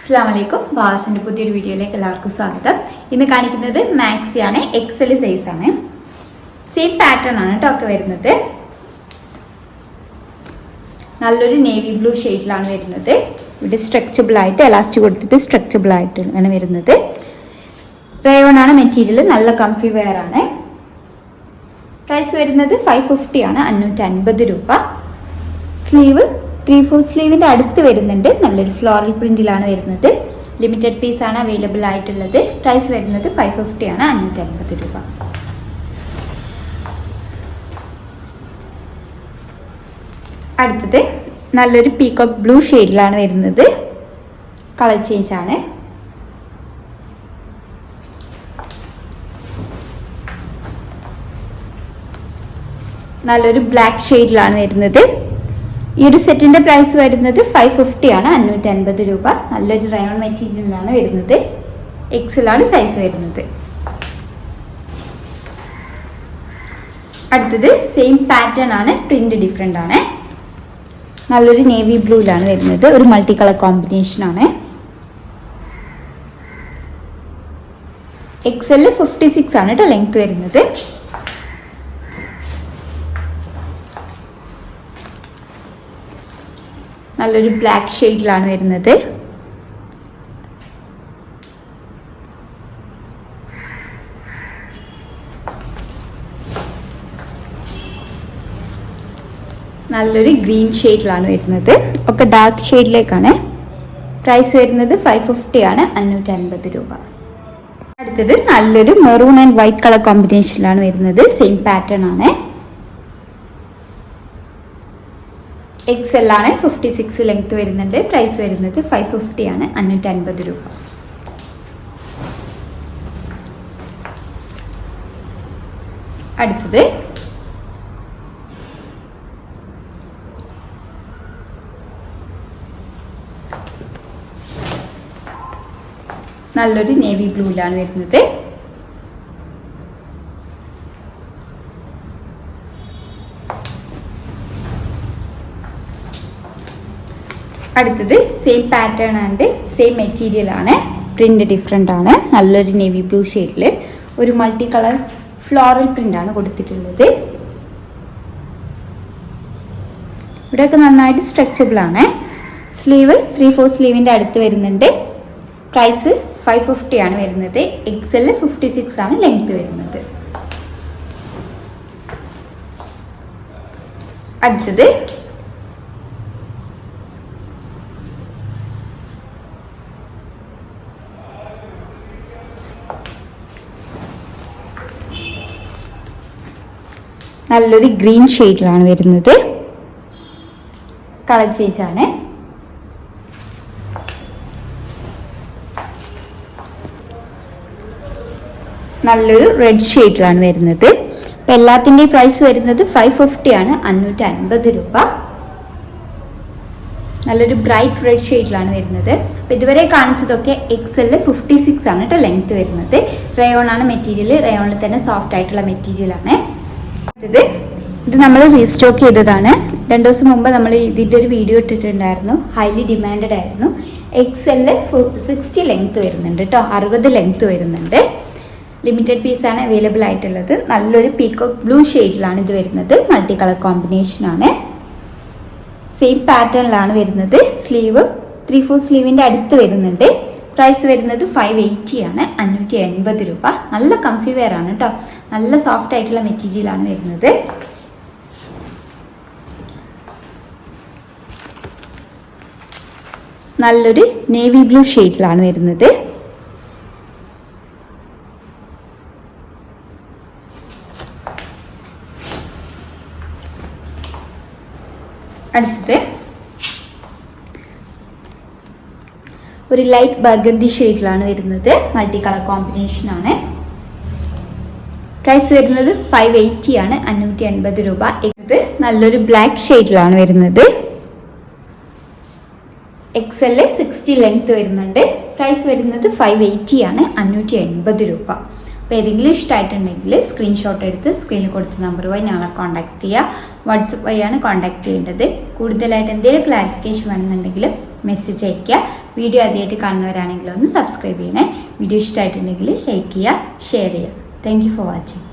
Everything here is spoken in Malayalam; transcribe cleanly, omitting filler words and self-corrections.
അസ്സലാമലൈക്കും. വാസിൻ്റെ പുതിയൊരു വീഡിയോയിലേക്ക് എല്ലാവർക്കും സ്വാഗതം. ഇന്ന് കാണിക്കുന്നത് മാക്സി ആണ്, എക്സൽ സൈസ് ആണ്. സെയിം പാറ്റേൺ ആണ് കേട്ടോ ഒക്കെ വരുന്നത്. നല്ലൊരു നേവി ബ്ലൂ ഷെയ്ഡിലാണ് വരുന്നത്. ഇവിടെ സ്ട്രെച്ചബിൾ ആയിട്ട് എലാസ്റ്റിക് കൊടുത്തിട്ട് സ്ട്രെച്ചബിൾ ആയിട്ട് ആണ് വരുന്നത്. റയോൺ ആണ് മെറ്റീരിയൽ, നല്ല കംഫി വെയർ ആണ്. പ്രൈസ് വരുന്നത് 550 ആണ്, 550 രൂപ. സ്ലീവ് 3/4 സ്ലീവിന്റെ അടുത്ത് വരുന്നുണ്ട്. നല്ലൊരു ഫ്ലോറൽ പ്രിന്റിലാണ് വരുന്നത്. ലിമിറ്റഡ് പീസ് ആണ് അവൈലബിൾ ആയിട്ടുള്ളത്. പ്രൈസ് വരുന്നത് 550 ആണ്, 550 രൂപ. അടുത്തത് നല്ലൊരു പീകോക്ക് ബ്ലൂ ഷെയ്ഡിലാണ് വരുന്നത്. കളർ ചേഞ്ച് ആണ്. നല്ലൊരു ബ്ലാക്ക് ഷെയ്ഡിലാണ് വരുന്നത്. ഈ ഒരു സെറ്റിന്റെ പ്രൈസ് വരുന്നത് 550 ആണ്, 550 രൂപ. നല്ലൊരു റയോൺ മെറ്റീരിയലാണ് വരുന്നത്. എക്സലാണ് സൈസ് വരുന്നത്. അടുത്തത് സെയിം പാറ്റേൺ ആണ്, പ്രിന്റ് ഡിഫറെന്റ് ആണ്. നല്ലൊരു നേവി ബ്ലൂയിലാണ് വരുന്നത്. ഒരു മൾട്ടി കളർ കോമ്പിനേഷൻ ആണ്. എക്സല് 56 ആണ് കേട്ടോ ലെങ്ത് വരുന്നത്. നല്ലൊരു ബ്ലാക്ക് ഷെയ്ഡിലാണ് വരുന്നത്. നല്ലൊരു ഗ്രീൻ ഷെയ്ഡിലാണ് വരുന്നത്. ഒക്കെ ഡാർക്ക് ഷെയ്ഡിലേക്കാണ്. പ്രൈസ് വരുന്നത് 550 ആണ്, 550 രൂപ. അടുത്തത് നല്ലൊരു മെറൂൺ ആൻഡ് വൈറ്റ് കളർ കോമ്പിനേഷനിലാണ് വരുന്നത്. സെയിം പാറ്റേൺ ആണ്. എക്സൽ ആണ്, 56 ലെങ്ത് വരുന്നുണ്ട്. പ്രൈസ് വരുന്നത് 550 ആണ്, 550 രൂപ. അടുത്തത് നല്ലൊരു നേവി ബ്ലൂയിലാണ് വരുന്നത്. അടുത്തത് same pattern and same material ആണ്. പ്രിന്റ് ഡിഫറെന്റ് ആണ്. നല്ലൊരു നേവി ബ്ലൂ ഷെയ്ഡിൽ ഒരു മൾട്ടി കളർ ഫ്ലോറൽ പ്രിന്റ് ആണ് കൊടുത്തിട്ടുള്ളത്. ഇവിടെയൊക്കെ നന്നായിട്ട് സ്ട്രെച്ചബിൾ ആണ്. സ്ലീവ് 3/4 സ്ലീവിന്റെ അടുത്ത് വരുന്നുണ്ട്. പ്രൈസ് 550 ആണ് വരുന്നത്. എക്സല് 56 ആണ് ലെങ്ത് വരുന്നത്. അടുത്തത് നല്ലൊരു ഗ്രീൻ ഷെയ്ഡിലാണ് വരുന്നത്. കളർ ചേഞ്ച് ആണ്. നല്ലൊരു റെഡ് ഷെയ്ഡിലാണ് വരുന്നത്. അപ്പം എല്ലാത്തിൻ്റെയും പ്രൈസ് വരുന്നത് 550 ആണ്, 550 രൂപ. നല്ലൊരു ബ്രൈറ്റ് റെഡ് ഷെയ്ഡിലാണ് വരുന്നത്. അപ്പം ഇതുവരെ കാണിച്ചതൊക്കെ എക്സല് 56 ആണ് കേട്ടോ ലെങ്ത് വരുന്നത്. റയോൺ ആണ് മെറ്റീരിയൽ. റയോണിൽ തന്നെ സോഫ്റ്റ് ആയിട്ടുള്ള മെറ്റീരിയൽ ആണ്. ഇത് നമ്മൾ റീസ്റ്റോക്ക് ചെയ്തതാണ്. 2 ദിവസം മുമ്പ് നമ്മൾ ഇതിൻ്റെ ഒരു വീഡിയോ ഇട്ടിട്ടുണ്ടായിരുന്നു. ഹൈലി ഡിമാൻഡഡ് ആയിരുന്നു. എക്സല് 60 ലെങ്ത് വരുന്നുണ്ട് കേട്ടോ, 60 ലെങ്ത് വരുന്നുണ്ട്. ലിമിറ്റഡ് പീസാണ് അവൈലബിൾ ആയിട്ടുള്ളത്. നല്ലൊരു പീകോക്ക് ബ്ലൂ ഷെയ്ഡിലാണ് ഇത് വരുന്നത്. മൾട്ടി കളർ കോമ്പിനേഷൻ ആണ്. സെയിം പാറ്റേണിലാണ് വരുന്നത്. സ്ലീവ് 3/4 സ്ലീവിന്റെ അടുത്ത് വരുന്നുണ്ട്. പ്രൈസ് വരുന്നത് 580 ആണ്, 580 രൂപ. നല്ല കംഫി വെയർ ആണ് കേട്ടോ. നല്ല സോഫ്റ്റ് ആയിട്ടുള്ള മെറ്റീരിയൽ ആണ് വരുന്നത്. നല്ലൊരു നേവി ബ്ലൂ ഷെയ്ഡിലാണ് വരുന്നത്. അടുത്തത് ഒരു ലൈറ്റ് ബർഗന്തി ഷെയ്ഡിലാണ് വരുന്നത്. മൾട്ടി കളർ കോമ്പിനേഷൻ ആണ്. പ്രൈസ് വരുന്നത് 580 ആണ്, 580 രൂപ. ഇത് നല്ലൊരു ബ്ലാക്ക് ഷെയ്ഡിലാണ് വരുന്നത്. എക്സല് 60 ലെങ്ത് വരുന്നുണ്ട്. പ്രൈസ് വരുന്നത് 580 ആണ്, 580 രൂപ. അപ്പോൾ ഏതെങ്കിലും ഇഷ്ടമായിട്ടുണ്ടെങ്കിൽ സ്ക്രീൻഷോട്ട് എടുത്ത് സ്ക്രീനിൽ കൊടുത്ത നമ്പർ വഴി ഞങ്ങളെ കോൺടാക്ട് ചെയ്യുക. വാട്സപ്പ് വഴിയാണ് കോൺടാക്ട് ചെയ്യേണ്ടത്. കൂടുതലായിട്ട് എന്തെങ്കിലും ക്ലാരിഫിക്കേഷൻ വേണമെന്നുണ്ടെങ്കിൽ മെസ്സേജ് അയയ്ക്കുക. വീഡിയോ ആദ്യമായിട്ട് കാണുന്നവരാണെങ്കിൽ ഒന്ന് സബ്സ്ക്രൈബ് ചെയ്യണേ. വീഡിയോ ഇഷ്ടമായിട്ടുണ്ടെങ്കിൽ ലൈക്ക് ചെയ്യുക, ഷെയർ ചെയ്യുക. Thank you for watching.